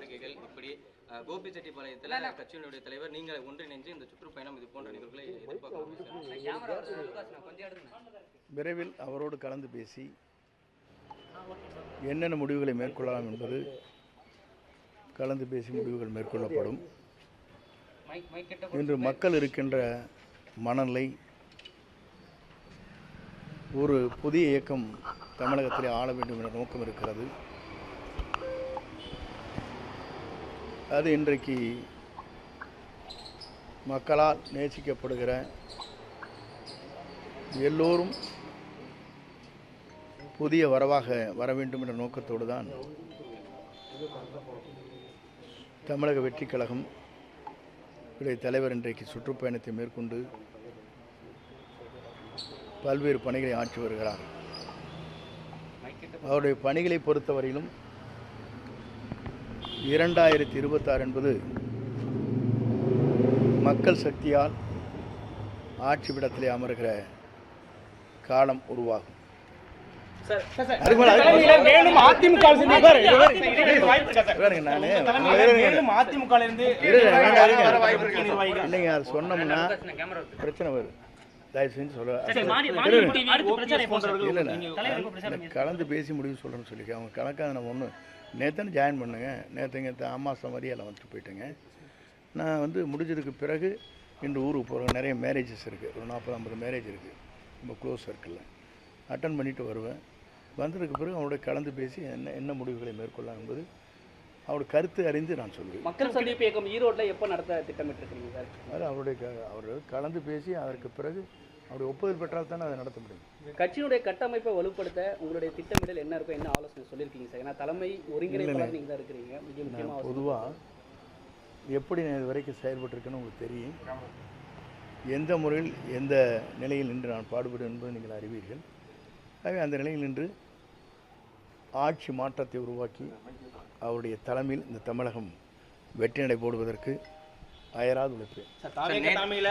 நடவடிக்கைகள் இப்படி கோபிச்செட்டிப்பாளையத்தில் கட்சியினுடைய தலைவர் நீங்கள் ஒன்றிணைந்து இந்த சுற்றுப்பயணம் இது போன்ற நிகழ்வுகளை விரைவில் அவரோடு கலந்து பேசி என்னென்ன முடிவுகளை மேற்கொள்ளலாம் என்பது கலந்து பேசி முடிவுகள் மேற்கொள்ளப்படும். இன்று மக்கள் இருக்கின்ற மனநிலை ஒரு புதிய இயக்கம் தமிழகத்திலே ஆள வேண்டும் என்ற நோக்கம் இருக்கிறது. அது இன்றைக்கு மக்களால் நேசிக்கப்படுகிற எல்லோரும் புதிய வரவாக வர வேண்டும் என்ற நோக்கத்தோடு தான் தமிழக வெற்றி கழகம் தலைவர் இன்றைக்கு சுற்றுப்பயணத்தை மேற்கொண்டு பல்வேறு பணிகளை ஆற்றி வருகிறார். அவருடைய பணிகளை பொறுத்தவரையிலும் 2026 என்பது மக்கள் சக்தியால் ஆட்சி விடத்திலே அமர்கிற காலம் உருவாகும். சொன்னோம்னா பிரச்சனை வரும். கலந்து பேசி முடிவு சொல்கிறேன்னு சொல்லியிருக்கேன். அவங்க கணக்காக நம்ம ஒன்று நேற்று ஜாயின் பண்ணுங்க. நேற்று ஆமாசம் மாதிரி எல்லாம் வந்துட்டு போயிட்டுங்க. நான் முடிஞ்சதுக்கு பிறகு இன்று ஊருக்கு போகிறேன். நிறைய மேரேஜஸ் இருக்குது. ஒரு 40-50 மேரேஜ் இருக்குது. ரொம்ப க்ளோஸ் சர்க்கிளில் அட்டன் பண்ணிவிட்டு வருவேன். வந்ததுக்கு பிறகு அவருடைய கலந்து பேசி என்ன முடிவுகளை மேற்கொள்ளலாம் என்பது அவருடைய கருத்து அறிந்து நான் சொல்லுவேன். மக்கள் சந்திப்பு இயக்கம் ஈரோட்டில் எப்போ நடத்த திட்டமிட்டிருக்கீங்க சார்? அது அவர் கலந்து பேசி அதற்கு பிறகு அவருடைய ஒப்புதல் பெற்றால் தானே அதை நடத்த முடியும். கட்சியினுடைய கட்டமைப்பை வலுப்படுத்த உங்களுடைய திட்டமிடல் என்ன இருக்கும், என்ன ஆலோசனை சொல்லியிருக்கீங்க சார்? ஏன்னா தலைமை ஒருங்கிணைப்பாளர் நீங்கள் தான் இருக்கிறீங்க. மிக முக்கியமாக பொதுவாக எப்படி நான் இது வரைக்கும் செயல்பட்டிருக்கேன்னு உங்களுக்கு தெரியும். எந்த முறையில் எந்த நிலையில் நின்று நான் பாடுபடும் என்பது நீங்கள் அறிவீர்கள். ஆகவே அந்த நிலையில் நின்று ஆட்சி மாற்றத்தை உருவாக்கி அவருடைய தலைமையில் இந்த தமிழகம் வெற்றி நடை போடுவதற்கு அயராது உழைப்பேன்.